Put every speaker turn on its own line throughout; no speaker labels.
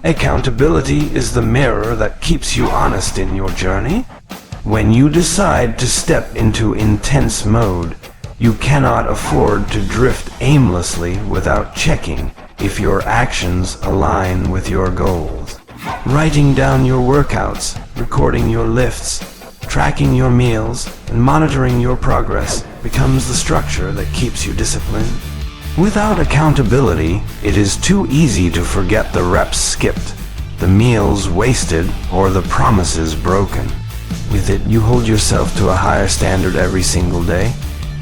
Accountability is the mirror that keeps you honest in your journey. When you decide to step into intense mode, you cannot afford to drift aimlessly without checking if your actions align with your goals. Writing down your workouts, recording your lifts, tracking your meals, and monitoring your progress becomes the structure that keeps you disciplined. Without accountability, it is too easy to forget the reps skipped, the meals wasted, or the promises broken. With it, you hold yourself to a higher standard every single day.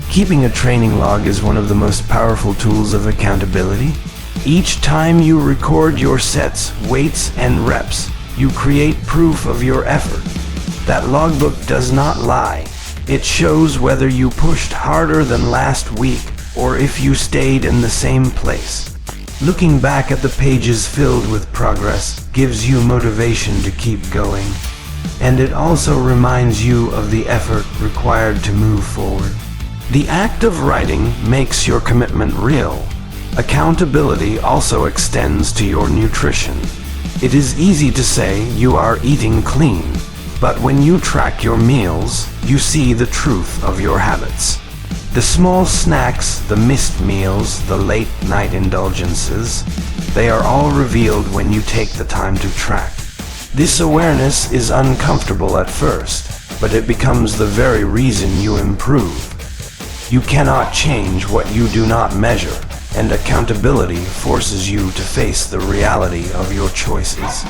Keeping a training log is one of the most powerful tools of accountability. Each time you record your sets, weights, and reps, you create proof of your effort. That logbook does not lie. It shows whether you pushed harder than last week or if you stayed in the same place. Looking back at the pages filled with progress gives you motivation to keep going, and it also reminds you of the effort required to move forward. The act of writing makes your commitment real. Accountability also extends to your nutrition. It is easy to say you are eating clean, but when you track your meals, you see the truth of your habits. The small snacks, the missed meals, the late-night indulgences, they are all revealed when you take the time to track. This awareness is uncomfortable at first, but it becomes the very reason you improve. You cannot change what you do not measure, and accountability forces you to face the reality of your choices.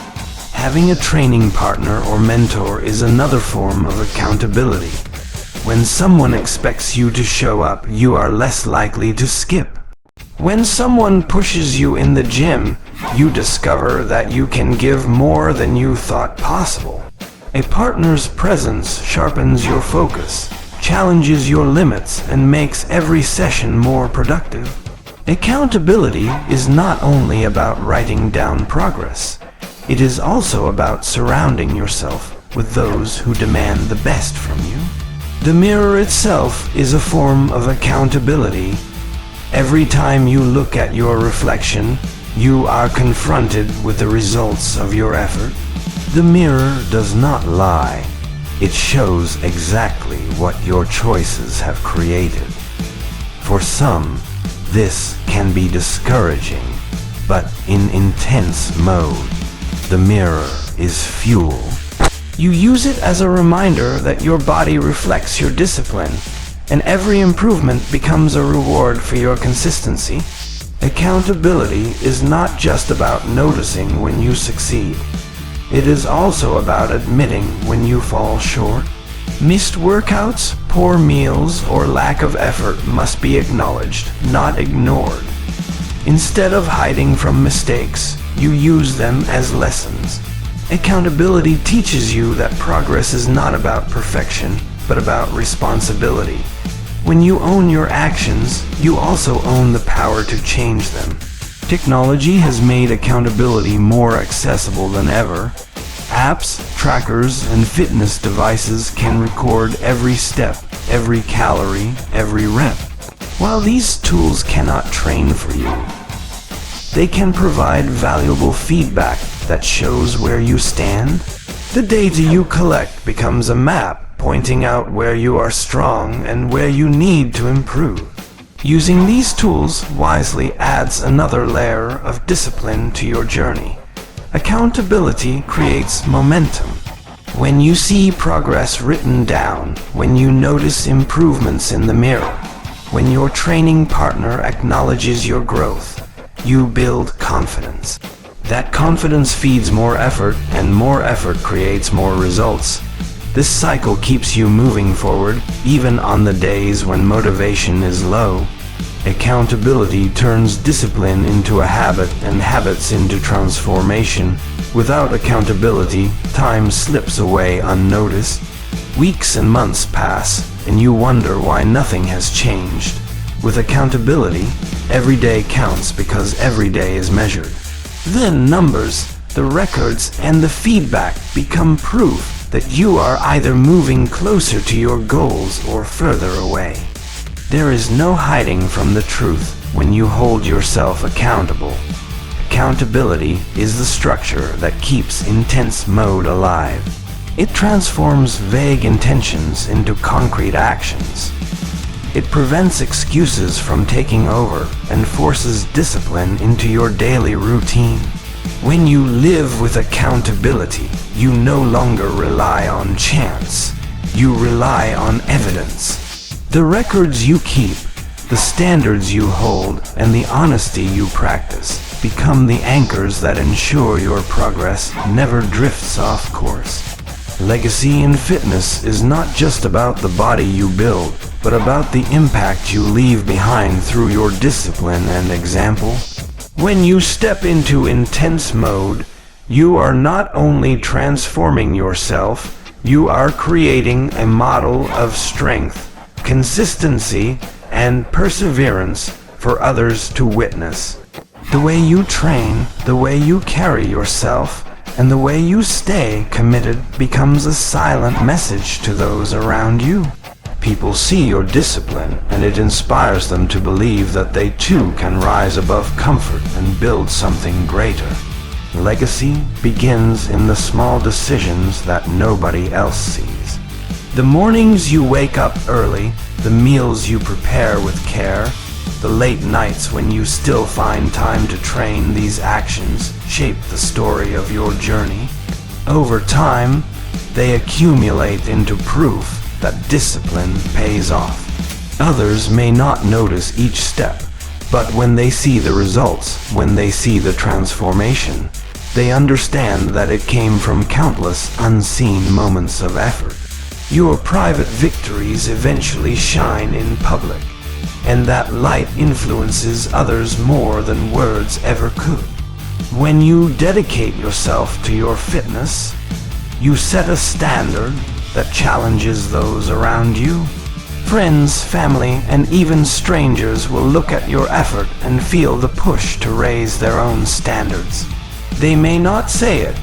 Having a training partner or mentor is another form of accountability. When someone expects you to show up, you are less likely to skip. When someone pushes you in the gym, you discover that you can give more than you thought possible. A partner's presence sharpens your focus, challenges your limits, and makes every session more productive. Accountability is not only about writing down progress. It is also about surrounding yourself with those who demand the best from you. The mirror itself is a form of accountability. Every time you look at your reflection, you are confronted with the results of your effort. The mirror does not lie. It shows exactly what your choices have created. For some, this can be discouraging, but in intense mode, the mirror is fuel. You use it as a reminder that your body reflects your discipline, and every improvement becomes a reward for your consistency. Accountability is not just about noticing when you succeed. It is also about admitting when you fall short. Missed workouts, poor meals, or lack of effort must be acknowledged, not ignored. Instead of hiding from mistakes, you use them as lessons. Accountability teaches you that progress is not about perfection, but about responsibility. When you own your actions, you also own the power to change them. Technology has made accountability more accessible than ever. Apps, trackers, and fitness devices can record every step, every calorie, every rep. While these tools cannot train for you, they can provide valuable feedback that shows where you stand. The data you collect becomes a map pointing out where you are strong and where you need to improve. Using these tools wisely adds another layer of discipline to your journey. Accountability creates momentum. When you see progress written down, when you notice improvements in the mirror, when your training partner acknowledges your growth, you build confidence. That confidence feeds more effort, and more effort creates more results. This cycle keeps you moving forward, even on the days when motivation is low. Accountability turns discipline into a habit, and habits into transformation. Without accountability, time slips away unnoticed. Weeks and months pass, and you wonder why nothing has changed. With accountability, every day counts because every day is measured. Then numbers, the records, and the feedback become proof that you are either moving closer to your goals or further away. There is no hiding from the truth when you hold yourself accountable. Accountability is the structure that keeps intense mode alive. It transforms vague intentions into concrete actions. It prevents excuses from taking over and forces discipline into your daily routine. When you live with accountability, you no longer rely on chance. You rely on evidence. The records you keep, the standards you hold, and the honesty you practice become the anchors that ensure your progress never drifts off course. Legacy in fitness is not just about the body you build, but about the impact you leave behind through your discipline and example. When you step into intense mode, you are not only transforming yourself, you are creating a model of strength, consistency, and perseverance for others to witness. The way you train, the way you carry yourself, and the way you stay committed becomes a silent message to those around you. People see your discipline, and it inspires them to believe that they too can rise above comfort and build something greater. Legacy begins in the small decisions that nobody else sees. The mornings you wake up early, the meals you prepare with care, the late nights when you still find time to train, these actions shape the story of your journey. Over time, they accumulate into proof that discipline pays off. Others may not notice each step, but when they see the results, when they see the transformation, they understand that it came from countless unseen moments of effort. Your private victories eventually shine in public, and that light influences others more than words ever could. When you dedicate yourself to your fitness, you set a standard that challenges those around you. Friends, family, and even strangers will look at your effort and feel the push to raise their own standards. They may not say it,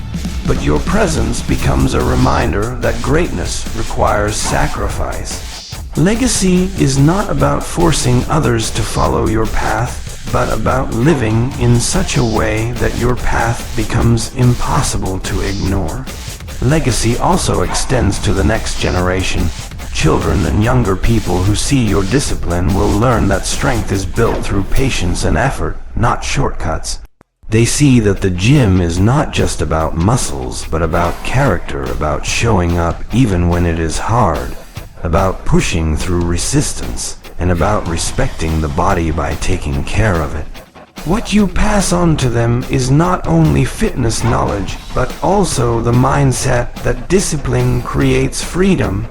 but your presence becomes a reminder that greatness requires sacrifice. Legacy is not about forcing others to follow your path, but about living in such a way that your path becomes impossible to ignore. Legacy also extends to the next generation. Children and younger people who see your discipline will learn that strength is built through patience and effort, not shortcuts. They see that the gym is not just about muscles, but about character, about showing up even when it is hard, about pushing through resistance, and about respecting the body by taking care of it. What you pass on to them is not only fitness knowledge, but also the mindset that discipline creates freedom.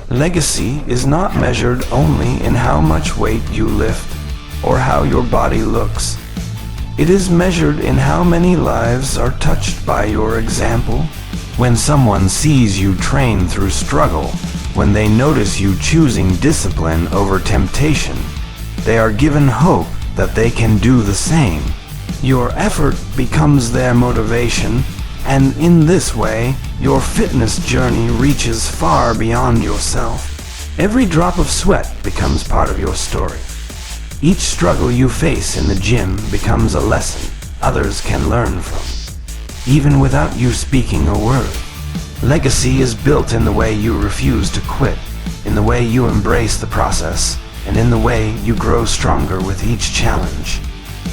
Legacy is not measured only in how much weight you lift or how your body looks. It is measured in how many lives are touched by your example. When someone sees you train through struggle, when they notice you choosing discipline over temptation, they are given hope that they can do the same. Your effort becomes their motivation, and in this way, your fitness journey reaches far beyond yourself. Every drop of sweat becomes part of your story. Each struggle you face in the gym becomes a lesson others can learn from, even without you speaking a word. Legacy is built in the way you refuse to quit, in the way you embrace the process, and in the way you grow stronger with each challenge.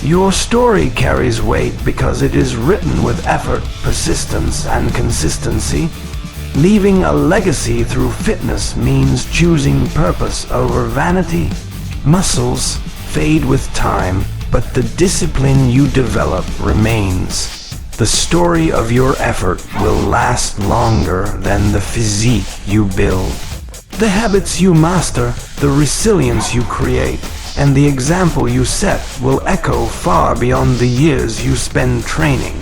Your story carries weight because it is written with effort, persistence, and consistency. Leaving a legacy through fitness means choosing purpose over vanity. Muscles fade with time, but the discipline you develop remains. The story of your effort will last longer than the physique you build. The habits you master, the resilience you create, and the example you set will echo far beyond the years you spend training.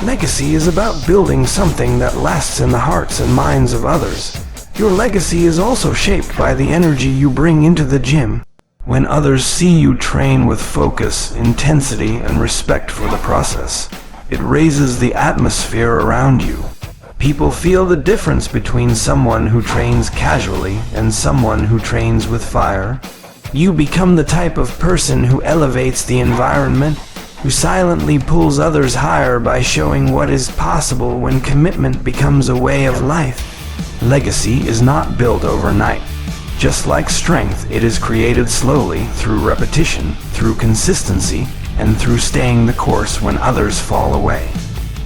Legacy is about building something that lasts in the hearts and minds of others. Your legacy is also shaped by the energy you bring into the gym. When others see you train with focus, intensity, and respect for the process, it raises the atmosphere around you. People feel the difference between someone who trains casually and someone who trains with fire. You become the type of person who elevates the environment, who silently pulls others higher by showing what is possible when commitment becomes a way of life. Legacy is not built overnight. Just like strength, it is created slowly through repetition, through consistency, and through staying the course when others fall away.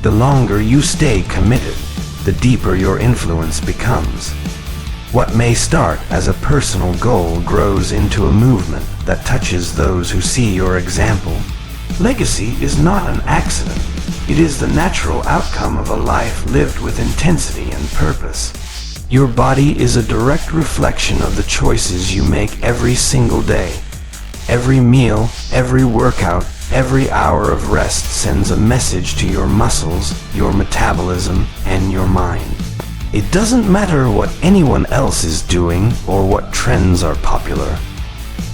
The longer you stay committed, the deeper your influence becomes. What may start as a personal goal grows into a movement that touches those who see your example. Legacy is not an accident. It is the natural outcome of a life lived with intensity and purpose. Your body is a direct reflection of the choices you make every single day. Every meal, every workout, every hour of rest sends a message to your muscles, your metabolism, and your mind. It doesn't matter what anyone else is doing or what trends are popular.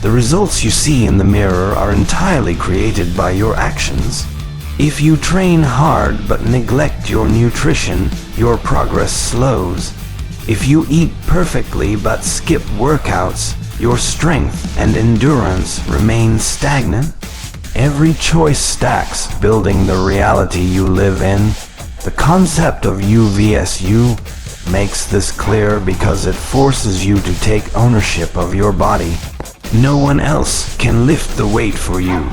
The results you see in the mirror are entirely created by your actions. If you train hard but neglect your nutrition, your progress slows. If you eat perfectly but skip workouts, your strength and endurance remain stagnant. Every choice stacks, building the reality you live in. The concept of you vs you makes this clear because it forces you to take ownership of your body. No one else can lift the weight for you.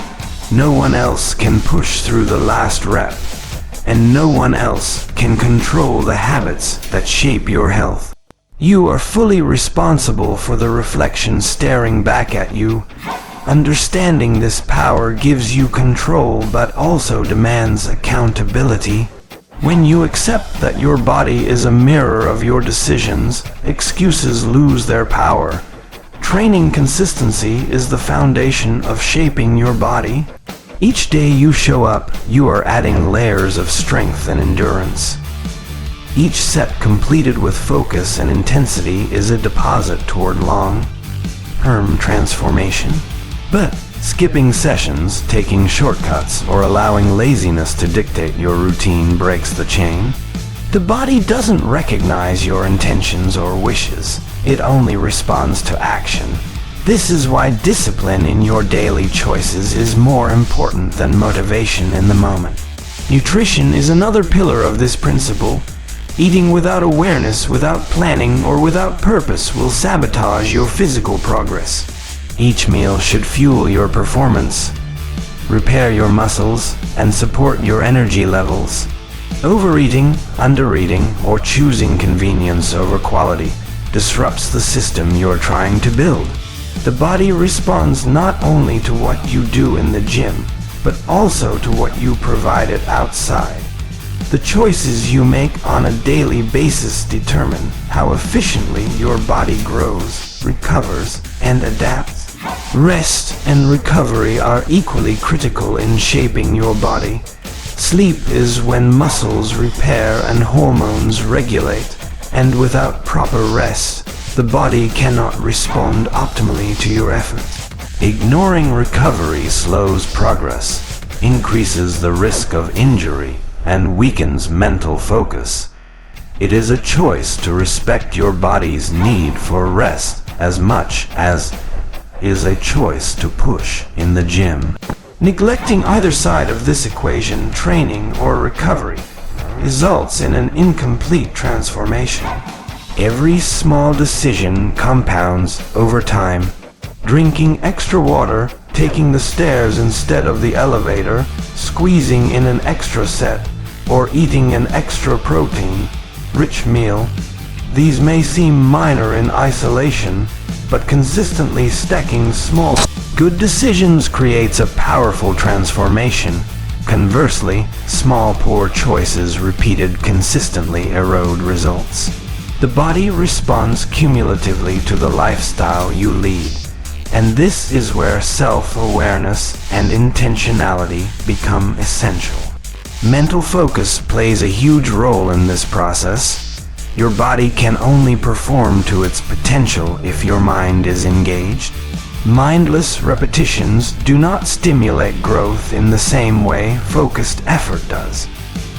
No one else can push through the last rep. And no one else can control the habits that shape your health. You are fully responsible for the reflection staring back at you. Understanding this power gives you control but also demands accountability. When you accept that your body is a mirror of your decisions, excuses lose their power. Training consistency is the foundation of shaping your body. Each day you show up, you are adding layers of strength and endurance. Each set completed with focus and intensity is a deposit toward long-term transformation. But skipping sessions, taking shortcuts, or allowing laziness to dictate your routine breaks the chain. The body doesn't recognize your intentions or wishes. It only responds to action. This is why discipline in your daily choices is more important than motivation in the moment. Nutrition is another pillar of this principle. Eating without awareness, without planning, or without purpose will sabotage your physical progress. Each meal should fuel your performance, repair your muscles, and support your energy levels. Overeating, undereating, or choosing convenience over quality disrupts the system you're trying to build. The body responds not only to what you do in the gym, but also to what you provide it outside. The choices you make on a daily basis determine how efficiently your body grows, recovers, and adapts. Rest and recovery are equally critical in shaping your body. Sleep is when muscles repair and hormones regulate, and without proper rest, the body cannot respond optimally to your efforts. Ignoring recovery slows progress, increases the risk of injury, and weakens mental focus. It is a choice to respect your body's need for rest as much as is a choice to push in the gym. Neglecting either side of this equation, training or recovery, results in an incomplete transformation. Every small decision compounds over time. Drinking extra water, taking the stairs instead of the elevator, squeezing in an extra set, or eating an extra protein-rich meal. These may seem minor in isolation, but consistently stacking small, good decisions creates a powerful transformation. Conversely, small poor choices repeated consistently erode results. The body responds cumulatively to the lifestyle you lead, and this is where self-awareness and intentionality become essential. Mental focus plays a huge role in this process. Your body can only perform to its potential if your mind is engaged. Mindless repetitions do not stimulate growth in the same way focused effort does.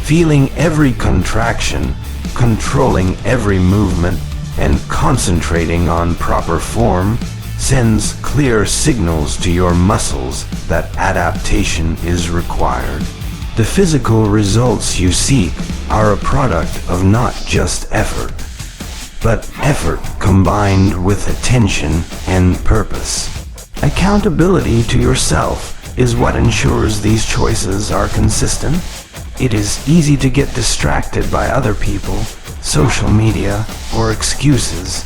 Feeling every contraction, controlling every movement, and concentrating on proper form sends clear signals to your muscles that adaptation is required. The physical results you seek are a product of not just effort, but effort combined with attention and purpose. Accountability to yourself is what ensures these choices are consistent. It is easy to get distracted by other people, social media, or excuses,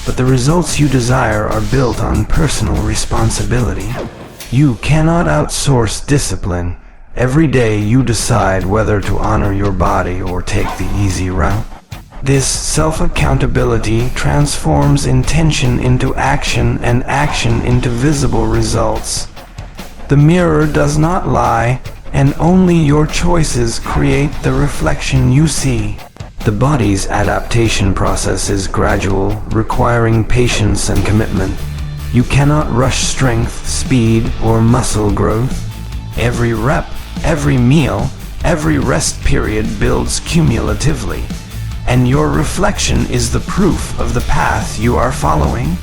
but the results you desire are built on personal responsibility. You cannot outsource discipline. Every day you decide whether to honor your body or take the easy route. This self-accountability transforms intention into action and action into visible results. The mirror does not lie, and only your choices create the reflection you see. The body's adaptation process is gradual, requiring patience and commitment. You cannot rush strength, speed, or muscle growth. Every rep, every meal, every rest period builds cumulatively, and your reflection is the proof of the path you are following.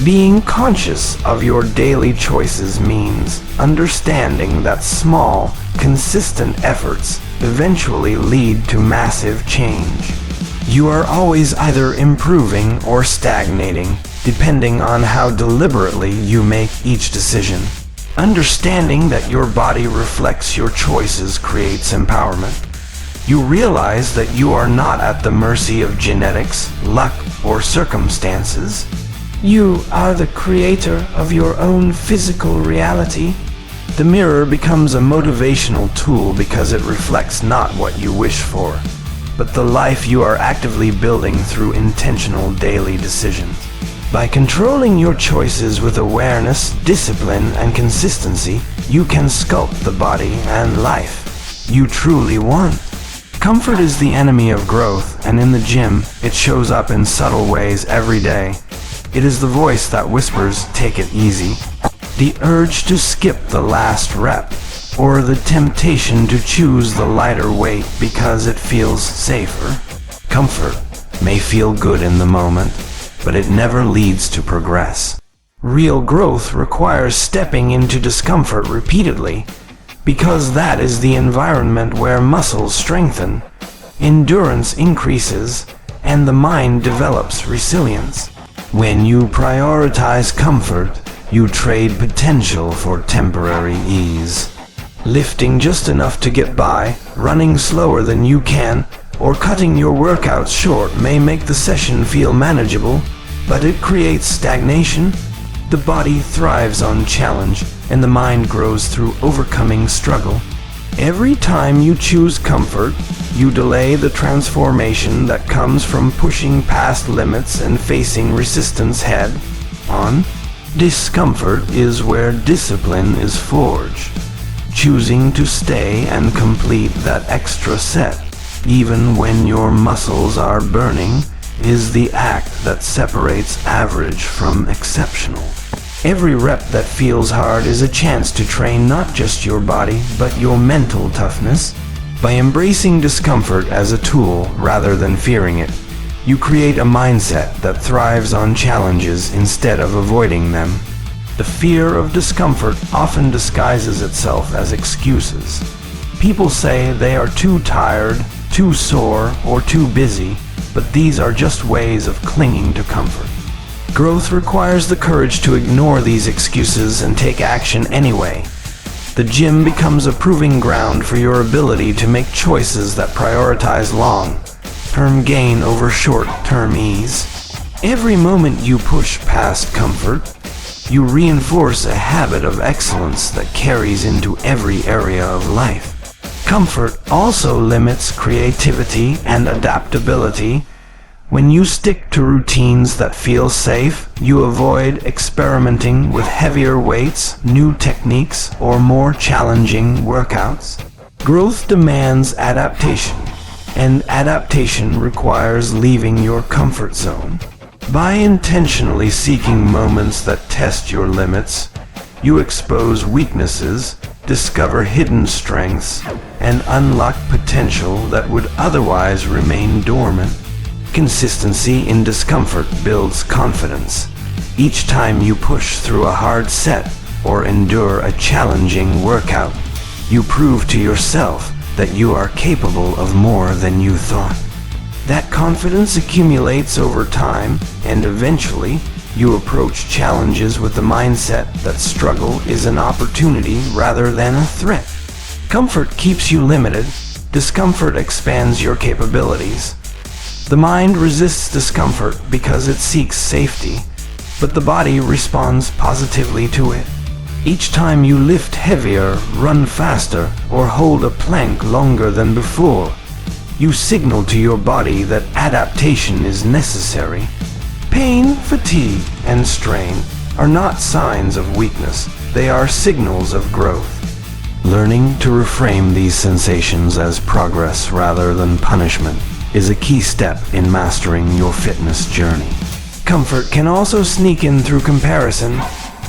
Being conscious of your daily choices means understanding that small, consistent efforts eventually lead to massive change. You are always either improving or stagnating, depending on how deliberately you make each decision. Understanding that your body reflects your choices creates empowerment. You realize that you are not at the mercy of genetics, luck, or circumstances. You are the creator of your own physical reality. The mirror becomes a motivational tool because it reflects not what you wish for, but the life you are actively building through intentional daily decisions. By controlling your choices with awareness, discipline, and consistency, you can sculpt the body and life you truly want. Comfort is the enemy of growth, and in the gym, it shows up in subtle ways every day. It is the voice that whispers, "Take it easy." The urge to skip the last rep, or the temptation to choose the lighter weight because it feels safer. Comfort may feel good in the moment, but it never leads to progress. Real growth requires stepping into discomfort repeatedly, because that is the environment where muscles strengthen, endurance increases, and the mind develops resilience. When you prioritize comfort, you trade potential for temporary ease. Lifting just enough to get by, running slower than you can, or cutting your workouts short may make the session feel manageable, but it creates stagnation. The body thrives on challenge, and the mind grows through overcoming struggle. Every time you choose comfort, you delay the transformation that comes from pushing past limits and facing resistance head on. Discomfort is where discipline is forged. Choosing to stay and complete that extra set, even when your muscles are burning, is the act that separates average from exceptional. Every rep that feels hard is a chance to train not just your body, but your mental toughness. By embracing discomfort as a tool rather than fearing it, you create a mindset that thrives on challenges instead of avoiding them. The fear of discomfort often disguises itself as excuses. People say they are too tired, too sore, or too busy, but these are just ways of clinging to comfort. Growth requires the courage to ignore these excuses and take action anyway. The gym becomes a proving ground for your ability to make choices that prioritize long-term gain over short-term ease. Every moment you push past comfort, you reinforce a habit of excellence that carries into every area of life. Comfort also limits creativity and adaptability. When you stick to routines that feel safe, you avoid experimenting with heavier weights, new techniques, or more challenging workouts. Growth demands adaptation, and adaptation requires leaving your comfort zone. By intentionally seeking moments that test your limits, you expose weaknesses, discover hidden strengths, and unlock potential that would otherwise remain dormant. Consistency in discomfort builds confidence. Each time you push through a hard set or endure a challenging workout, you prove to yourself that you are capable of more than you thought. That confidence accumulates over time, and eventually, you approach challenges with the mindset that struggle is an opportunity rather than a threat. Comfort keeps you limited. Discomfort expands your capabilities. The mind resists discomfort because it seeks safety, but the body responds positively to it. Each time you lift heavier, run faster, or hold a plank longer than before, you signal to your body that adaptation is necessary. Pain, fatigue, and strain are not signs of weakness. They are signals of growth. Learning to reframe these sensations as progress rather than punishment is a key step in mastering your fitness journey. Comfort can also sneak in through comparison.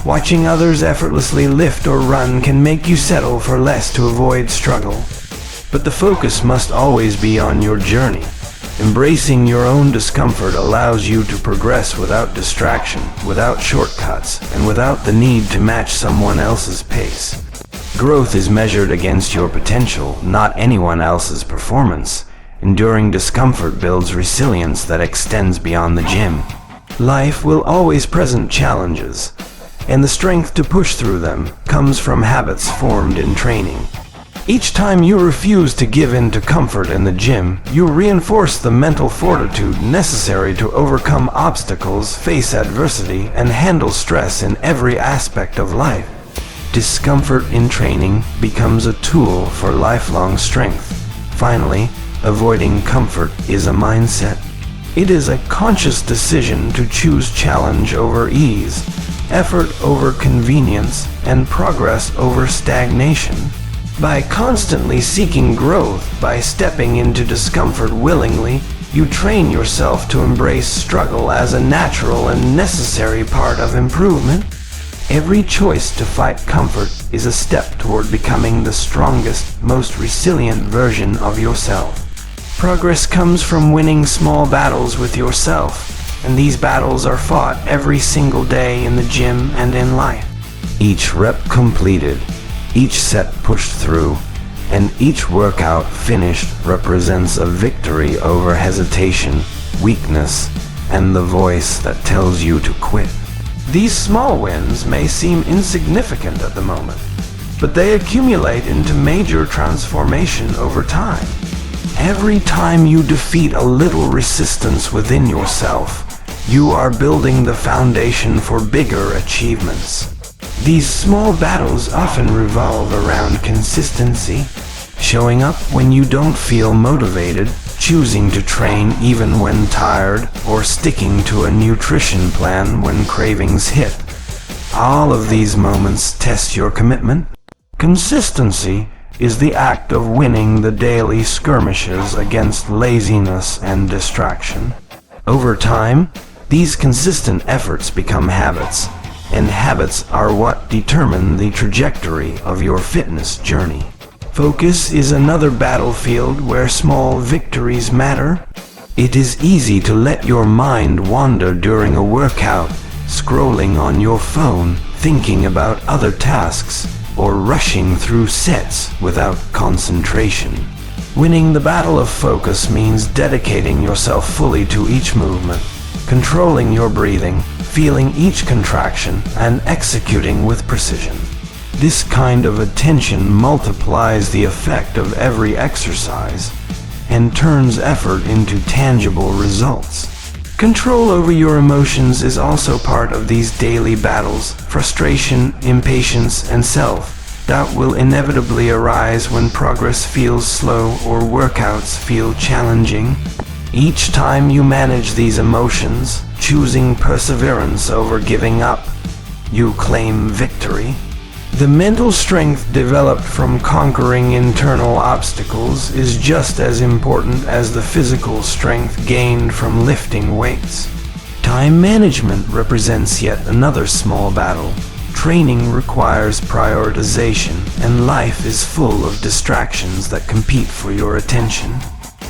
Watching others effortlessly lift or run can make you settle for less to avoid struggle. But the focus must always be on your journey. Embracing your own discomfort allows you to progress without distraction, without shortcuts, and without the need to match someone else's pace. Growth is measured against your potential, not anyone else's performance. Enduring discomfort builds resilience that extends beyond the gym. Life will always present challenges, and the strength to push through them comes from habits formed in training. Each time you refuse to give in to comfort in the gym, you reinforce the mental fortitude necessary to overcome obstacles, face adversity, and handle stress in every aspect of life. Discomfort in training becomes a tool for lifelong strength. Finally, avoiding comfort is a mindset. It is a conscious decision to choose challenge over ease, effort over convenience, and progress over stagnation. By constantly seeking growth, by stepping into discomfort willingly, you train yourself to embrace struggle as a natural and necessary part of improvement. Every choice to fight comfort is a step toward becoming the strongest, most resilient version of yourself. Progress comes from winning small battles with yourself, and these battles are fought every single day in the gym and in life. Each rep completed, each set pushed through, and each workout finished represents a victory over hesitation, weakness, and the voice that tells you to quit. These small wins may seem insignificant at the moment, but they accumulate into major transformation over time. Every time you defeat a little resistance within yourself, you are building the foundation for bigger achievements. These small battles often revolve around consistency, showing up when you don't feel motivated, choosing to train even when tired, or sticking to a nutrition plan when cravings hit. All of these moments test your commitment. Consistency is the act of winning the daily skirmishes against laziness and distraction. Over time, these consistent efforts become habits, and habits are what determine the trajectory of your fitness journey. Focus is another battlefield where small victories matter. It is easy to let your mind wander during a workout, scrolling on your phone, thinking about other tasks, or rushing through sets without concentration. Winning the battle of focus means dedicating yourself fully to each movement, controlling your breathing, feeling each contraction, and executing with precision. This kind of attention multiplies the effect of every exercise and turns effort into tangible results. Control over your emotions is also part of these daily battles. Frustration, impatience, and self-doubt will inevitably arise when progress feels slow or workouts feel challenging. Each time you manage these emotions, choosing perseverance over giving up, you claim victory. The mental strength developed from conquering internal obstacles is just as important as the physical strength gained from lifting weights. Time management represents yet another small battle. Training requires prioritization, and life is full of distractions that compete for your attention.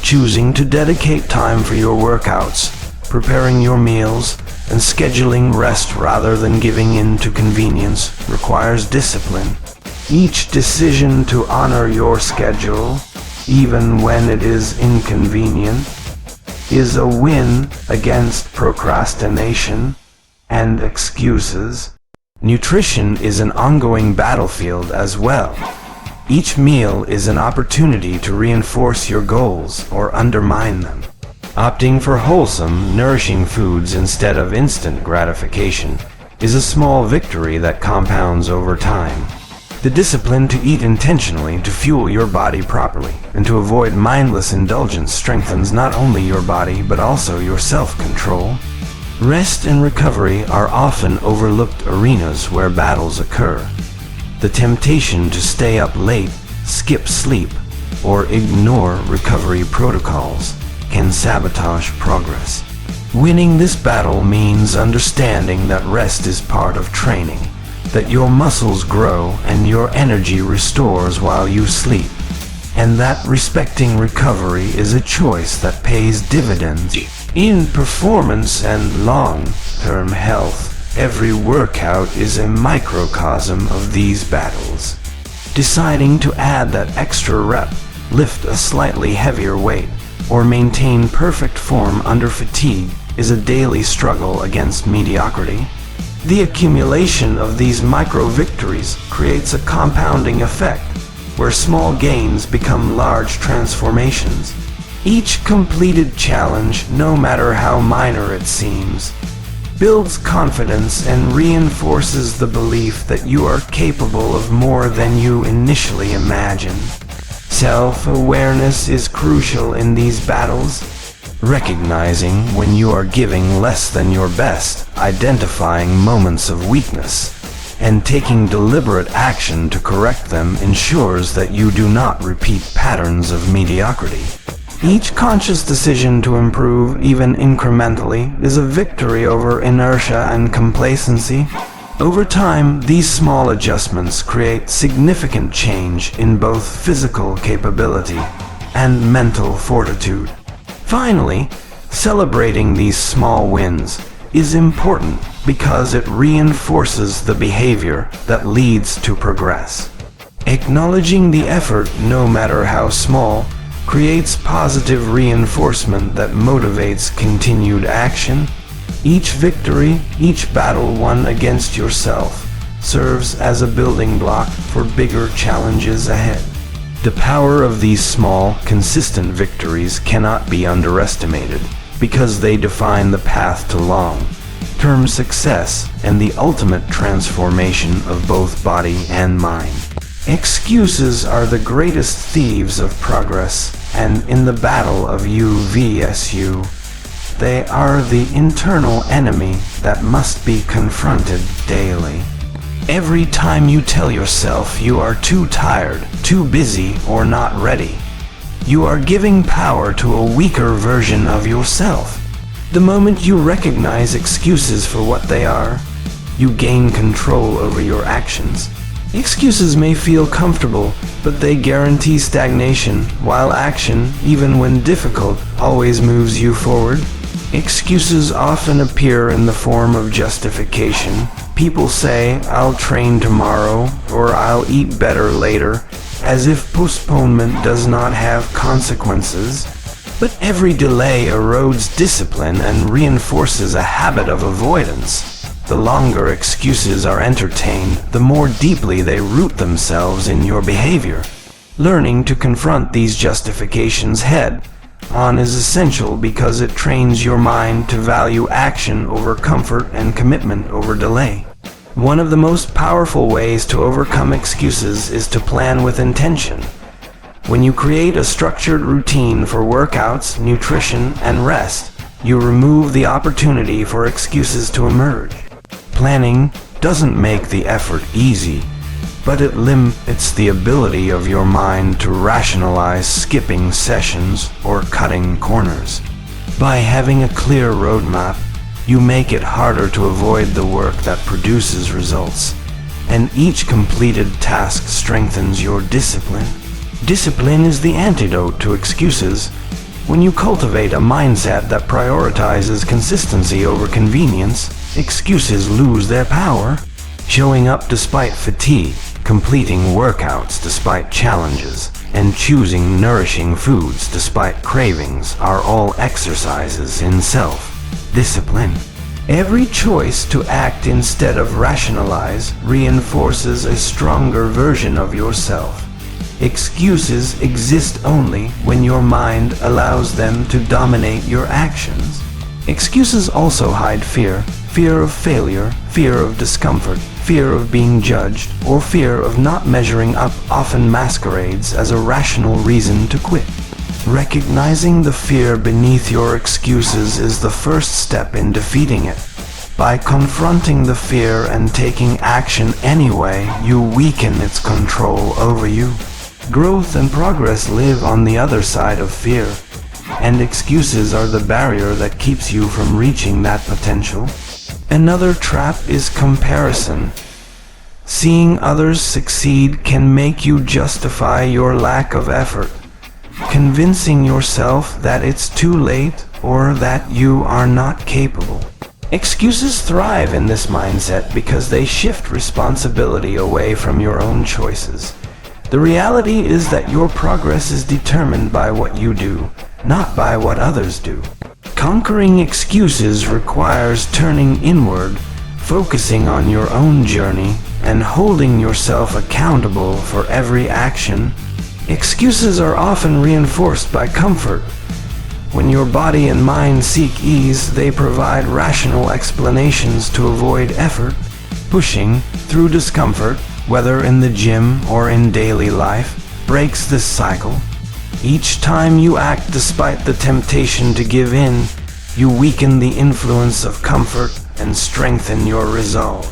Choosing to dedicate time for your workouts, preparing your meals, and scheduling rest rather than giving in to convenience requires discipline. Each decision to honor your schedule, even when it is inconvenient, is a win against procrastination and excuses. Nutrition is an ongoing battlefield as well. Each meal is an opportunity to reinforce your goals or undermine them. Opting for wholesome, nourishing foods instead of instant gratification is a small victory that compounds over time. The discipline to eat intentionally to fuel your body properly and to avoid mindless indulgence strengthens not only your body but also your self-control. Rest and recovery are often overlooked arenas where battles occur. The temptation to stay up late, skip sleep, or ignore recovery protocols can sabotage progress. Winning this battle means understanding that rest is part of training, that your muscles grow and your energy restores while you sleep, and that respecting recovery is a choice that pays dividends in performance and long-term health. Every workout is a microcosm of these battles. Deciding to add that extra rep, lift a slightly heavier weight, or maintain perfect form under fatigue is a daily struggle against mediocrity. The accumulation of these micro-victories creates a compounding effect, where small gains become large transformations. Each completed challenge, no matter how minor it seems, builds confidence and reinforces the belief that you are capable of more than you initially imagined. Self-awareness is crucial in these battles. Recognizing when you are giving less than your best, identifying moments of weakness, and taking deliberate action to correct them ensures that you do not repeat patterns of mediocrity. Each conscious decision to improve, even incrementally, is a victory over inertia and complacency. Over time, these small adjustments create significant change in both physical capability and mental fortitude. Finally, celebrating these small wins is important because it reinforces the behavior that leads to progress. Acknowledging the effort, no matter how small, creates positive reinforcement that motivates continued action. Each victory, each battle won against yourself, serves as a building block for bigger challenges ahead. The power of these small, consistent victories cannot be underestimated because they define the path to long-term success and the ultimate transformation of both body and mind. Excuses are the greatest thieves of progress, and in the battle of you vs you, they are the internal enemy that must be confronted daily. Every time you tell yourself you are too tired, too busy, or not ready, you are giving power to a weaker version of yourself. The moment you recognize excuses for what they are, you gain control over your actions. Excuses may feel comfortable, but they guarantee stagnation, while action, even when difficult, always moves you forward. Excuses often appear in the form of justification. People say, "I'll train tomorrow," or "I'll eat better later," as if postponement does not have consequences. But every delay erodes discipline and reinforces a habit of avoidance. The longer excuses are entertained, the more deeply they root themselves in your behavior. Learning to confront these justifications head-on is essential because it trains your mind to value action over comfort and commitment over delay. One of the most powerful ways to overcome excuses is to plan with intention. When you create a structured routine for workouts, nutrition, and rest, you remove the opportunity for excuses to emerge. Planning doesn't make the effort easy, but it limits the ability of your mind to rationalize skipping sessions or cutting corners. By having a clear roadmap, you make it harder to avoid the work that produces results, and each completed task strengthens your discipline. Discipline is the antidote to excuses. When you cultivate a mindset that prioritizes consistency over convenience, excuses lose their power. Showing up despite fatigue, completing workouts despite challenges, and choosing nourishing foods despite cravings are all exercises in self-discipline. Every choice to act instead of rationalize reinforces a stronger version of yourself. Excuses exist only when your mind allows them to dominate your actions. Excuses also hide fear, fear of failure, fear of discomfort, fear of being judged, or fear of not measuring up often masquerades as a rational reason to quit. Recognizing the fear beneath your excuses is the first step in defeating it. By confronting the fear and taking action anyway, you weaken its control over you. Growth and progress live on the other side of fear, and excuses are the barrier that keeps you from reaching that potential. Another trap is comparison. Seeing others succeed can make you justify your lack of effort, convincing yourself that it's too late or that you are not capable. Excuses thrive in this mindset because they shift responsibility away from your own choices. The reality is that your progress is determined by what you do, not by what others do. Conquering excuses requires turning inward, focusing on your own journey, and holding yourself accountable for every action. Excuses are often reinforced by comfort. When your body and mind seek ease, they provide rational explanations to avoid effort. Pushing through discomfort, whether in the gym or in daily life, breaks this cycle. Each time you act despite the temptation to give in, you weaken the influence of comfort and strengthen your resolve.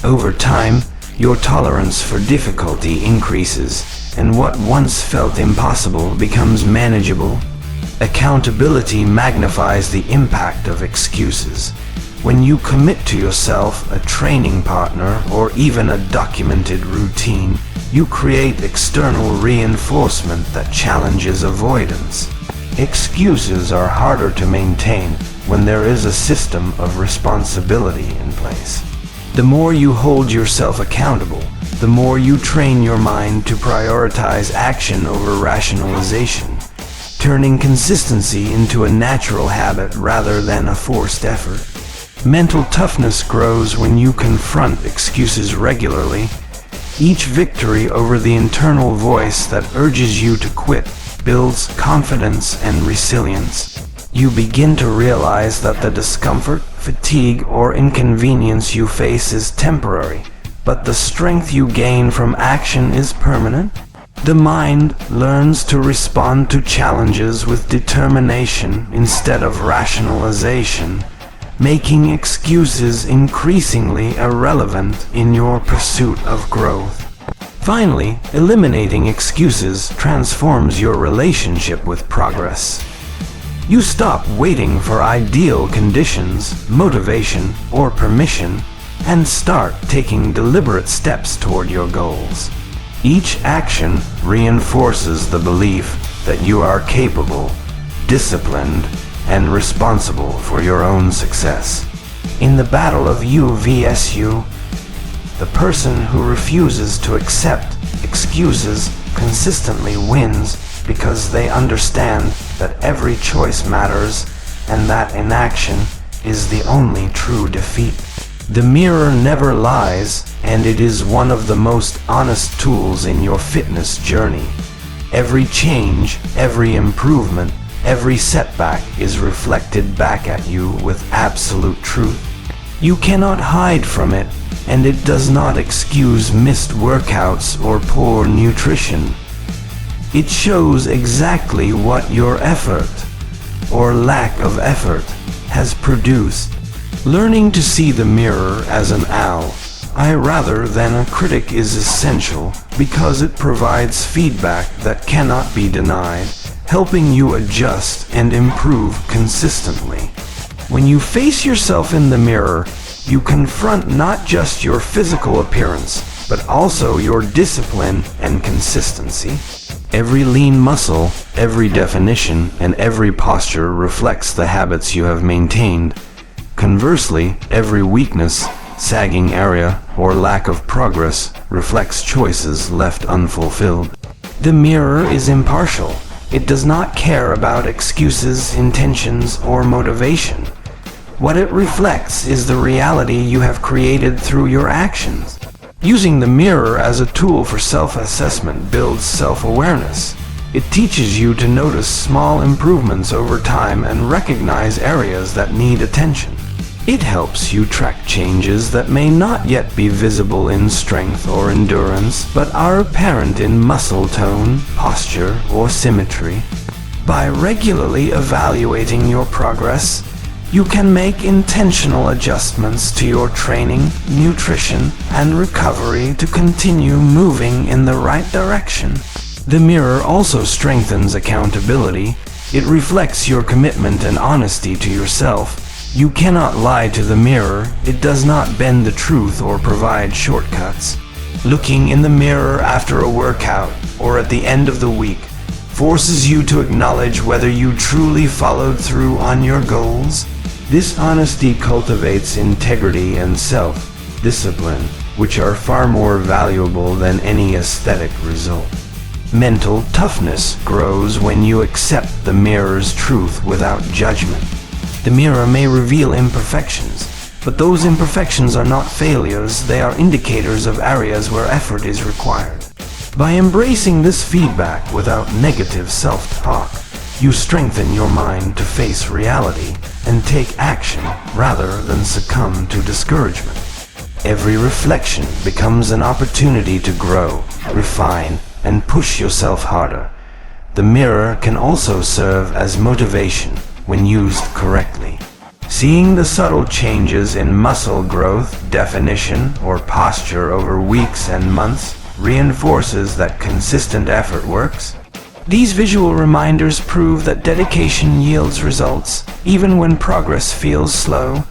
Over time, your tolerance for difficulty increases, and what once felt impossible becomes manageable. Accountability magnifies the impact of excuses. When you commit to yourself, a training partner, or even a documented routine, you create external reinforcement that challenges avoidance. Excuses are harder to maintain when there is a system of responsibility in place. The more you hold yourself accountable, the more you train your mind to prioritize action over rationalization, turning consistency into a natural habit rather than a forced effort. Mental toughness grows when you confront excuses regularly. Each victory over the internal voice that urges you to quit builds confidence and resilience. You begin to realize that the discomfort, fatigue, or inconvenience you face is temporary, but the strength you gain from action is permanent. The mind learns to respond to challenges with determination instead of rationalization, making excuses increasingly irrelevant in your pursuit of growth. Finally, eliminating excuses transforms your relationship with progress. You stop waiting for ideal conditions, motivation, or permission, and start taking deliberate steps toward your goals. Each action reinforces the belief that you are capable, disciplined, and responsible for your own success. In the battle of you vs you, the person who refuses to accept excuses consistently wins because they understand that every choice matters and that inaction is the only true defeat. The mirror never lies, and it is one of the most honest tools in your fitness journey. Every change, every improvement, every setback is reflected back at you with absolute truth. You cannot hide from it, and it does not excuse missed workouts or poor nutrition. It shows exactly what your effort, or lack of effort, has produced. Learning to see the mirror as an ally rather than a critic is essential because it provides feedback that cannot be denied, helping you adjust and improve consistently. When you face yourself in the mirror, you confront not just your physical appearance, but also your discipline and consistency. Every lean muscle, every definition, and every posture reflects the habits you have maintained. Conversely, every weakness, sagging area, or lack of progress reflects choices left unfulfilled. The mirror is impartial. It does not care about excuses, intentions, or motivation. What it reflects is the reality you have created through your actions. Using the mirror as a tool for self-assessment builds self-awareness. It teaches you to notice small improvements over time and recognize areas that need attention. It helps you track changes that may not yet be visible in strength or endurance, but are apparent in muscle tone, posture, or symmetry. By regularly evaluating your progress, you can make intentional adjustments to your training, nutrition, and recovery to continue moving in the right direction. The mirror also strengthens accountability. It reflects your commitment and honesty to yourself. You cannot lie to the mirror. It does not bend the truth or provide shortcuts. Looking in the mirror after a workout or at the end of the week forces you to acknowledge whether you truly followed through on your goals. This honesty cultivates integrity and self-discipline, which are far more valuable than any aesthetic result. Mental toughness grows when you accept the mirror's truth without judgment. The mirror may reveal imperfections, but those imperfections are not failures, they are indicators of areas where effort is required. By embracing this feedback without negative self-talk, you strengthen your mind to face reality and take action rather than succumb to discouragement. Every reflection becomes an opportunity to grow, refine, and push yourself harder. The mirror can also serve as motivation when used correctly. Seeing the subtle changes in muscle growth, definition, or posture over weeks and months reinforces that consistent effort works. These visual reminders prove that dedication yields results, even when progress feels slow.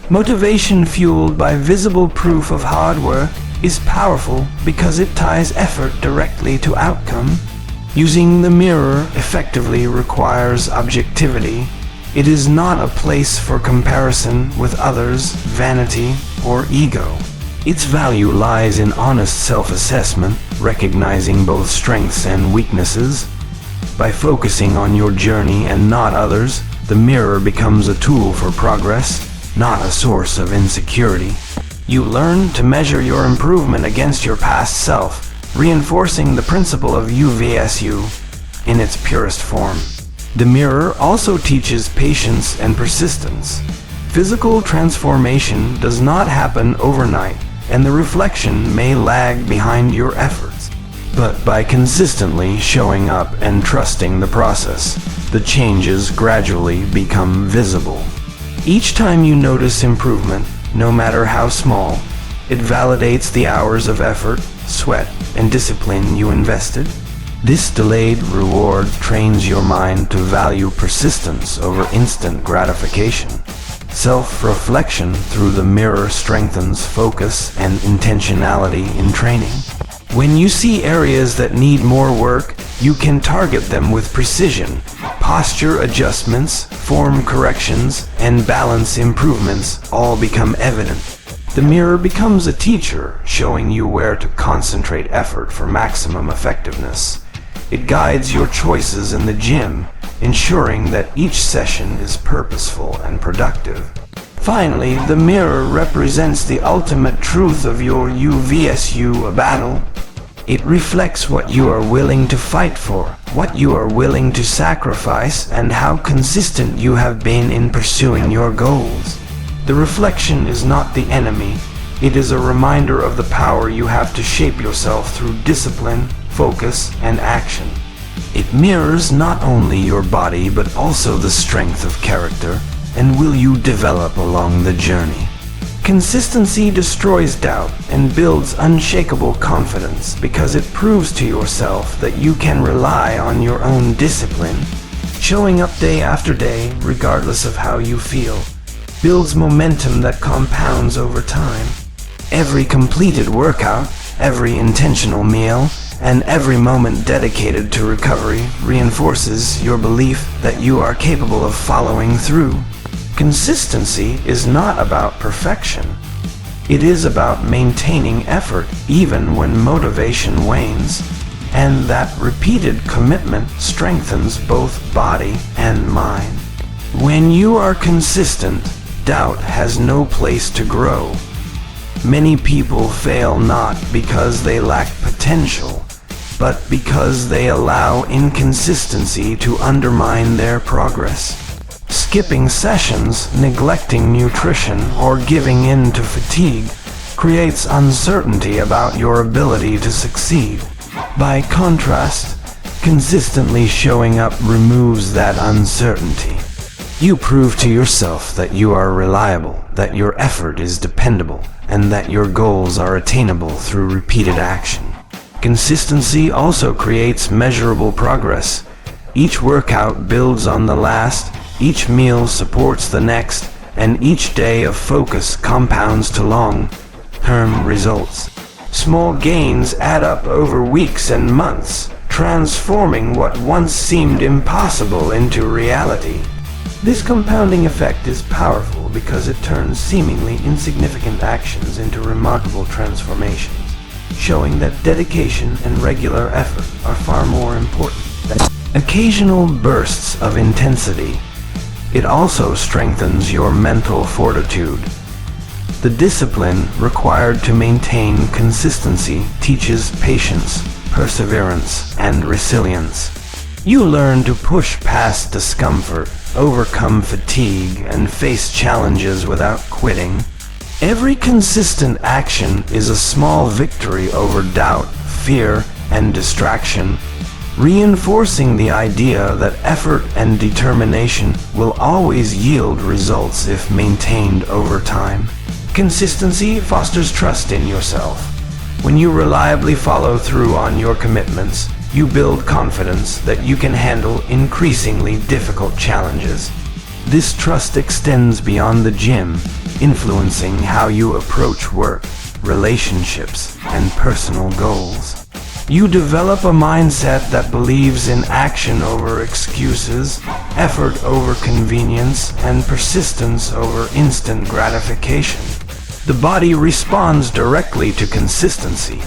Motivation fueled by visible proof of hard work is powerful because it ties effort directly to outcome. Using the mirror effectively requires objectivity. It is not a place for comparison with others, vanity, or ego. Its value lies in honest self-assessment, recognizing both strengths and weaknesses. By focusing on your journey and not others, the mirror becomes a tool for progress, not a source of insecurity. You learn to measure your improvement against your past self, reinforcing the principle of U vs U in its purest form. The mirror also teaches patience and persistence. Physical transformation does not happen overnight, and the reflection may lag behind your efforts. But by consistently showing up and trusting the process, the changes gradually become visible. Each time you notice improvement, no matter how small, it validates the hours of effort, sweat, and discipline you invested. This delayed reward trains your mind to value persistence over instant gratification. Self-reflection through the mirror strengthens focus and intentionality in training. When you see areas that need more work, you can target them with precision. Posture adjustments, form corrections, and balance improvements all become evident. The mirror becomes a teacher, showing you where to concentrate effort for maximum effectiveness. It guides your choices in the gym, ensuring that each session is purposeful and productive. Finally, the mirror represents the ultimate truth of your U vs U battle. It reflects what you are willing to fight for, what you are willing to sacrifice, and how consistent you have been in pursuing your goals. The reflection is not the enemy. It is a reminder of the power you have to shape yourself through discipline, focus, and action. It mirrors not only your body but also the strength of character and will you develop along the journey. Consistency destroys doubt and builds unshakable confidence because it proves to yourself that you can rely on your own discipline. Showing up day after day, regardless of how you feel, builds momentum that compounds over time. Every completed workout, every intentional meal, and every moment dedicated to recovery reinforces your belief that you are capable of following through. Consistency is not about perfection. It is about maintaining effort even when motivation wanes, and that repeated commitment strengthens both body and mind. When you are consistent, doubt has no place to grow. Many people fail not because they lack potential, but because they allow inconsistency to undermine their progress. Skipping sessions, neglecting nutrition, or giving in to fatigue creates uncertainty about your ability to succeed. By contrast, consistently showing up removes that uncertainty. You prove to yourself that you are reliable, that your effort is dependable, and that your goals are attainable through repeated action. Consistency also creates measurable progress. Each workout builds on the last, each meal supports the next, and each day of focus compounds to long-term results. Small gains add up over weeks and months, transforming what once seemed impossible into reality. This compounding effect is powerful because it turns seemingly insignificant actions into remarkable transformations, showing that dedication and regular effort are far more important than occasional bursts of intensity. It also strengthens your mental fortitude. The discipline required to maintain consistency teaches patience, perseverance, and resilience. You learn to push past discomfort, overcome fatigue, and face challenges without quitting. Every consistent action is a small victory over doubt, fear, and distraction, reinforcing the idea that effort and determination will always yield results if maintained over time. Consistency fosters trust in yourself. When you reliably follow through on your commitments, you build confidence that you can handle increasingly difficult challenges. This trust extends beyond the gym, influencing how you approach work, relationships, and personal goals. You develop a mindset that believes in action over excuses, effort over convenience, and persistence over instant gratification. The body responds directly to consistency.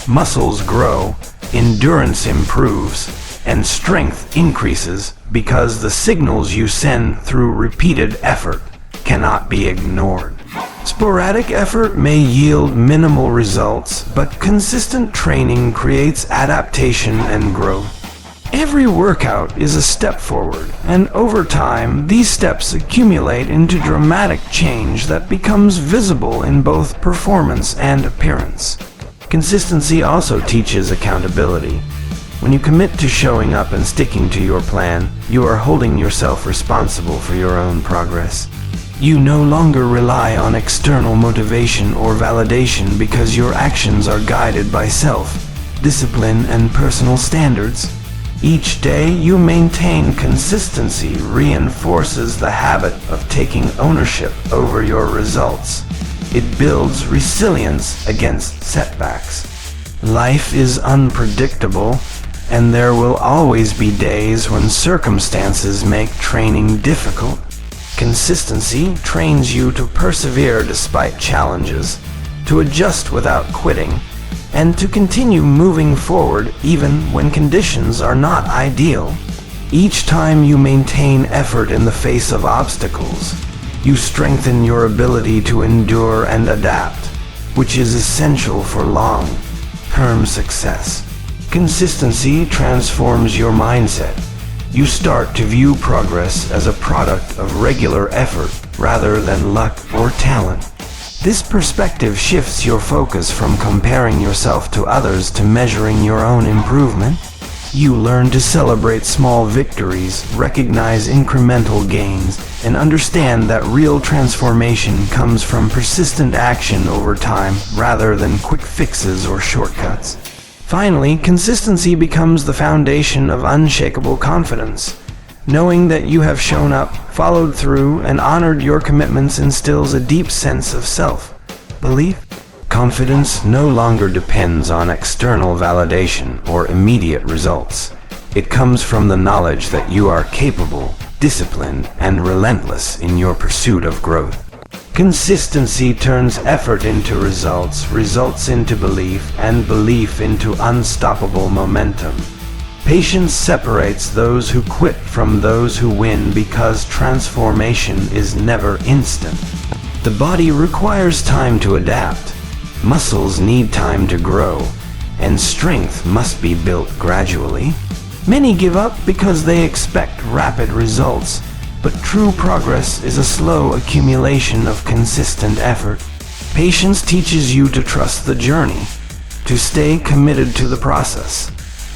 Muscles grow, endurance improves, and strength increases because the signals you send through repeated effort cannot be ignored. Sporadic effort may yield minimal results, but consistent training creates adaptation and growth. Every workout is a step forward, and over time, these steps accumulate into dramatic change that becomes visible in both performance and appearance. Consistency also teaches accountability. When you commit to showing up and sticking to your plan, you are holding yourself responsible for your own progress. You no longer rely on external motivation or validation because your actions are guided by self-discipline and personal standards. Each day you maintain consistency reinforces the habit of taking ownership over your results. It builds resilience against setbacks. Life is unpredictable, and there will always be days when circumstances make training difficult. Consistency trains you to persevere despite challenges, to adjust without quitting, and to continue moving forward even when conditions are not ideal. Each time you maintain effort in the face of obstacles, you strengthen your ability to endure and adapt, which is essential for long-term success. Consistency transforms your mindset. You start to view progress as a product of regular effort rather than luck or talent. This perspective shifts your focus from comparing yourself to others to measuring your own improvement. You learn to celebrate small victories, recognize incremental gains, and understand that real transformation comes from persistent action over time rather than quick fixes or shortcuts. Finally, consistency becomes the foundation of unshakable confidence. Knowing that you have shown up, followed through, and honored your commitments instills a deep sense of self-belief. Confidence no longer depends on external validation or immediate results. It comes from the knowledge that you are capable, disciplined, and relentless in your pursuit of growth. Consistency turns effort into results, results into belief, and belief into unstoppable momentum. Patience separates those who quit from those who win because transformation is never instant. The body requires time to adapt. Muscles need time to grow, and strength must be built gradually. Many give up because they expect rapid results, but true progress is a slow accumulation of consistent effort. Patience teaches you to trust the journey, to stay committed to the process,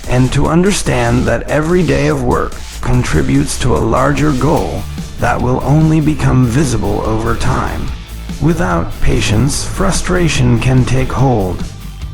and to understand that every day of work contributes to a larger goal that will only become visible over time. Without patience, frustration can take hold.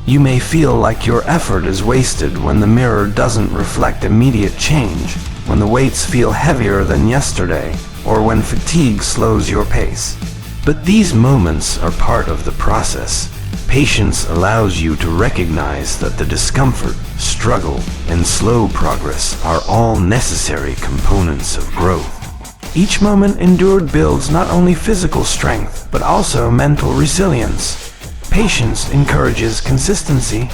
You may feel like your effort is wasted when the mirror doesn't reflect immediate change, when the weights feel heavier than yesterday, or when fatigue slows your pace. But these moments are part of the process. Patience allows you to recognize that the discomfort, struggle, and slow progress are all necessary components of growth. Each moment endured builds not only physical strength, but also mental resilience. Patience encourages consistency.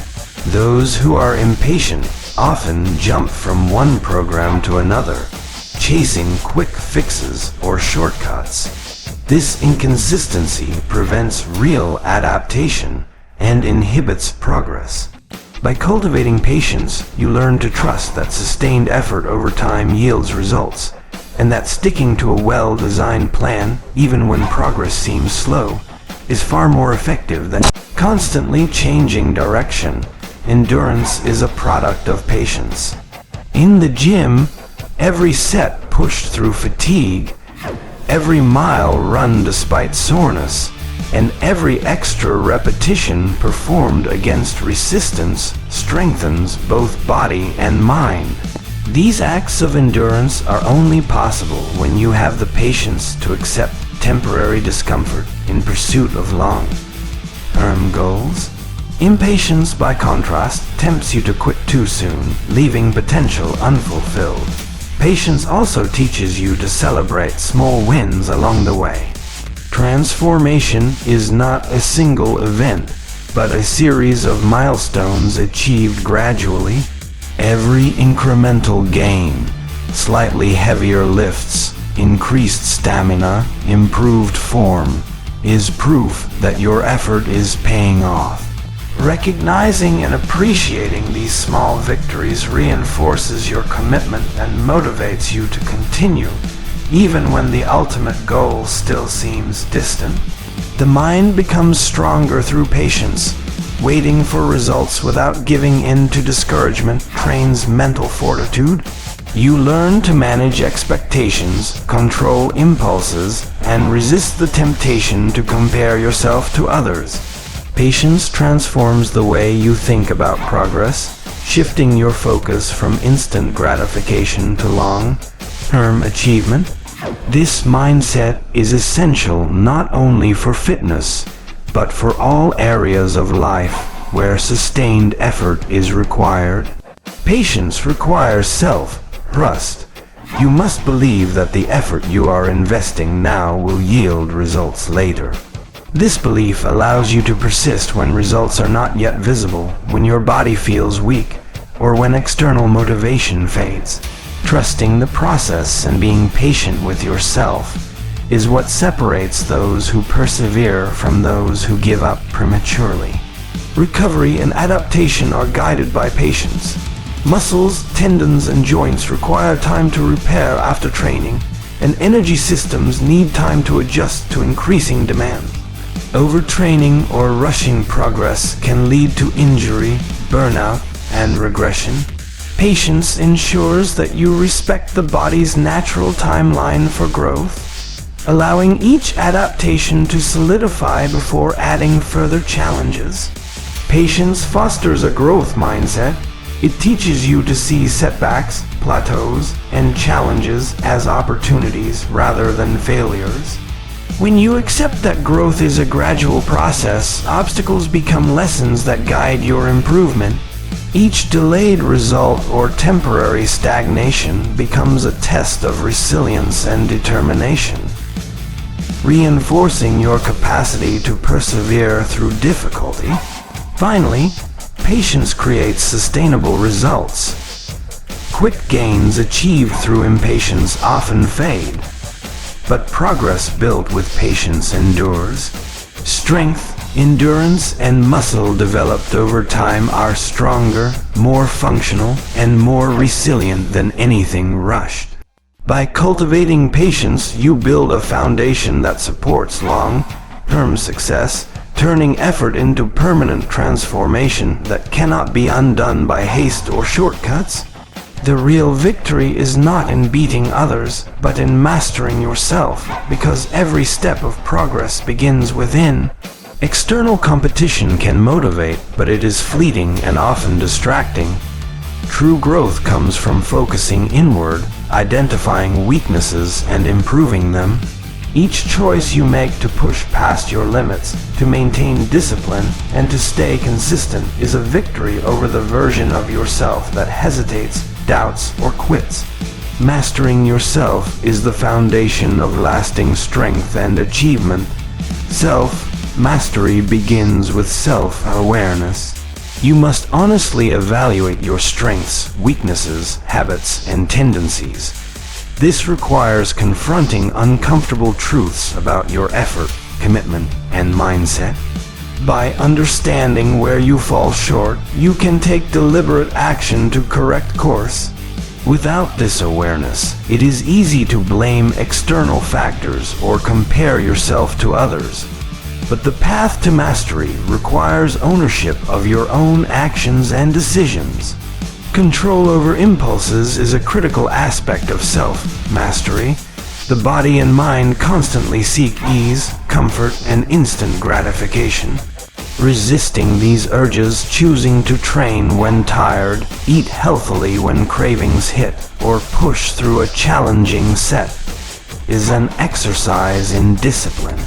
Those who are impatient often jump from one program to another, chasing quick fixes or shortcuts. This inconsistency prevents real adaptation and inhibits progress. By cultivating patience, you learn to trust that sustained effort over time yields results, and that sticking to a well-designed plan, even when progress seems slow, is far more effective than constantly changing direction. Endurance is a product of patience. In the gym, every set pushed through fatigue, every mile run despite soreness, and every extra repetition performed against resistance strengthens both body and mind. These acts of endurance are only possible when you have the patience to accept temporary discomfort in pursuit of long-term goals. Impatience, by contrast, tempts you to quit too soon, leaving potential unfulfilled. Patience also teaches you to celebrate small wins along the way. Transformation is not a single event, but a series of milestones achieved gradually. Every incremental gain, slightly heavier lifts, increased stamina, improved form, is proof that your effort is paying off. Recognizing and appreciating these small victories reinforces your commitment and motivates you to continue, even when the ultimate goal still seems distant. The mind becomes stronger through patience. Waiting for results without giving in to discouragement trains mental fortitude. You learn to manage expectations, control impulses, and resist the temptation to compare yourself to others. Patience transforms the way you think about progress, shifting your focus from instant gratification to long-term achievement. This mindset is essential not only for fitness, but for all areas of life where sustained effort is required. Patience requires self-trust. You must believe that the effort you are investing now will yield results later. This belief allows you to persist when results are not yet visible, when your body feels weak, or when external motivation fades. Trusting the process and being patient with yourself is what separates those who persevere from those who give up prematurely. Recovery and adaptation are guided by patience. Muscles, tendons, and joints require time to repair after training, and energy systems need time to adjust to increasing demand. Overtraining or rushing progress can lead to injury, burnout, and regression. Patience ensures that you respect the body's natural timeline for growth, allowing each adaptation to solidify before adding further challenges. Patience fosters a growth mindset. It teaches you to see setbacks, plateaus, and challenges as opportunities rather than failures. When you accept that growth is a gradual process, obstacles become lessons that guide your improvement. Each delayed result or temporary stagnation becomes a test of resilience and determination, reinforcing your capacity to persevere through difficulty. Finally, patience creates sustainable results. Quick gains achieved through impatience often fade, but progress built with patience endures. Strength, endurance, and muscle developed over time are stronger, more functional, and more resilient than anything rushed. By cultivating patience, you build a foundation that supports long-term success, turning effort into permanent transformation that cannot be undone by haste or shortcuts. The real victory is not in beating others, but in mastering yourself, because every step of progress begins within. External competition can motivate, but it is fleeting and often distracting. True growth comes from focusing inward, identifying weaknesses and improving them. Each choice you make to push past your limits, to maintain discipline, and to stay consistent is a victory over the version of yourself that hesitates, doubts, or quits. Mastering yourself is the foundation of lasting strength and achievement. Self-mastery begins with self-awareness. You must honestly evaluate your strengths, weaknesses, habits, and tendencies. This requires confronting uncomfortable truths about your effort, commitment, and mindset. By understanding where you fall short, you can take deliberate action to correct course. Without this awareness, it is easy to blame external factors or compare yourself to others. But the path to mastery requires ownership of your own actions and decisions. Control over impulses is a critical aspect of self-mastery. The body and mind constantly seek ease, comfort, and instant gratification. Resisting these urges, choosing to train when tired, eat healthily when cravings hit, or push through a challenging set, is an exercise in discipline.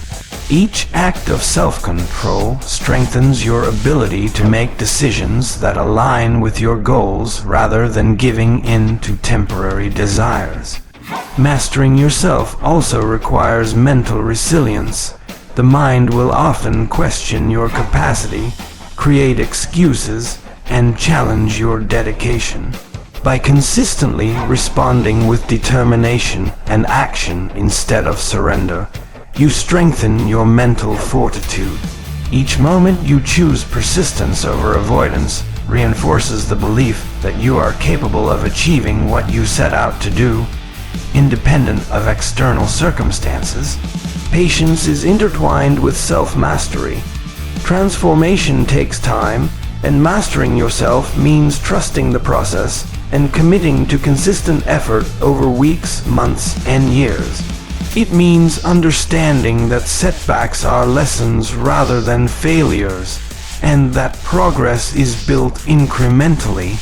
Each act of self-control strengthens your ability to make decisions that align with your goals rather than giving in to temporary desires. Mastering yourself also requires mental resilience. The mind will often question your capacity, create excuses, and challenge your dedication. By consistently responding with determination and action instead of surrender, you strengthen your mental fortitude. Each moment you choose persistence over avoidance reinforces the belief that you are capable of achieving what you set out to do, independent of external circumstances. Patience is intertwined with self-mastery. Transformation takes time, and mastering yourself means trusting the process and committing to consistent effort over weeks, months, and years. It means understanding that setbacks are lessons rather than failures, and that progress is built incrementally.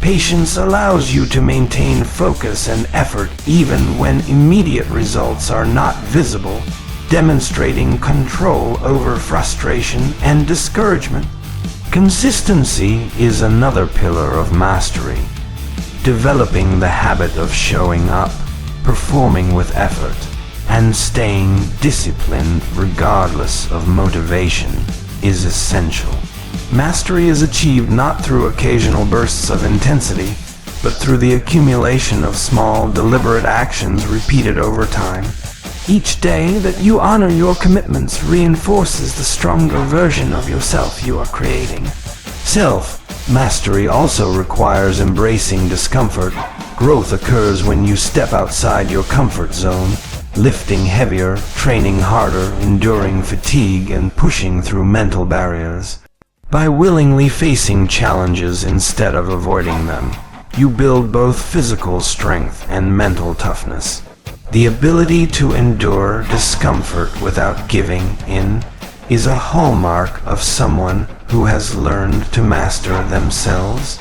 Patience allows you to maintain focus and effort even when immediate results are not visible, demonstrating control over frustration and discouragement. Consistency is another pillar of mastery. Developing the habit of showing up, performing with effort, and staying disciplined regardless of motivation is essential. Mastery is achieved not through occasional bursts of intensity, but through the accumulation of small, deliberate actions repeated over time. Each day that you honor your commitments reinforces the stronger version of yourself you are creating. Self-mastery also requires embracing discomfort. Growth occurs when you step outside your comfort zone, lifting heavier, training harder, enduring fatigue, and pushing through mental barriers. By willingly facing challenges instead of avoiding them, you build both physical strength and mental toughness. The ability to endure discomfort without giving in is a hallmark of someone who has learned to master themselves.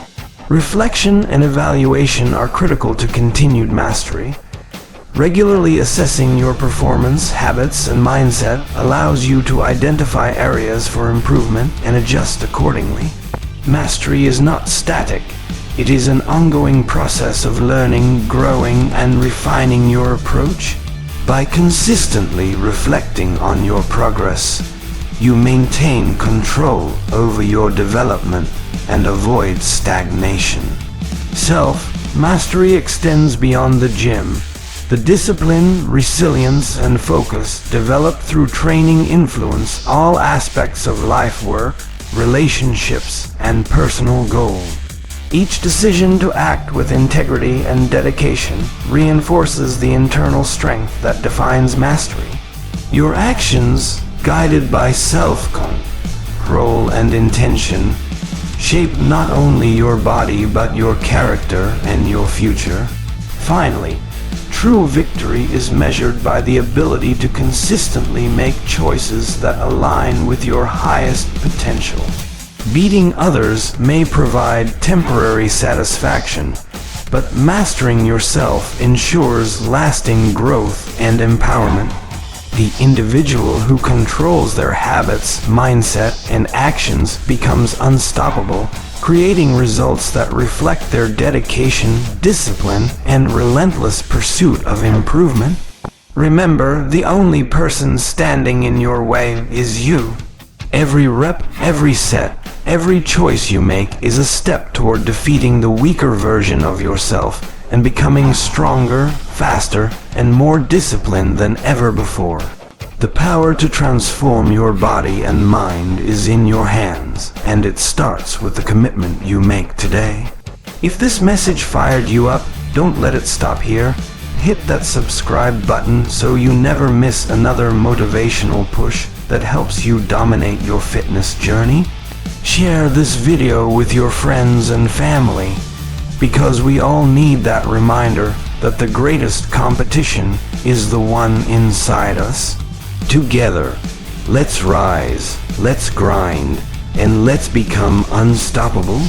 Reflection and evaluation are critical to continued mastery. Regularly assessing your performance, habits, and mindset allows you to identify areas for improvement and adjust accordingly. Mastery is not static. It is an ongoing process of learning, growing, and refining your approach. By consistently reflecting on your progress, you maintain control over your development and avoid stagnation. Self-mastery extends beyond the gym. The discipline, resilience, and focus developed through training influence all aspects of life work, relationships, and personal goals. Each decision to act with integrity and dedication reinforces the internal strength that defines mastery. Your actions, guided by self-control and intention, shape not only your body but your character and your future. Finally, true victory is measured by the ability to consistently make choices that align with your highest potential. Beating others may provide temporary satisfaction, but mastering yourself ensures lasting growth and empowerment. The individual who controls their habits, mindset, and actions becomes unstoppable, creating results that reflect their dedication, discipline, and relentless pursuit of improvement. Remember, the only person standing in your way is you. Every rep, every set, every choice you make is a step toward defeating the weaker version of yourself and becoming stronger, faster, and more disciplined than ever before. The power to transform your body and mind is in your hands, and it starts with the commitment you make today. If this message fired you up, don't let it stop here. Hit that subscribe button so you never miss another motivational push that helps you dominate your fitness journey. Share this video with your friends and family, because we all need that reminder that the greatest competition is the one inside us. Together, let's rise, let's grind, and let's become unstoppable.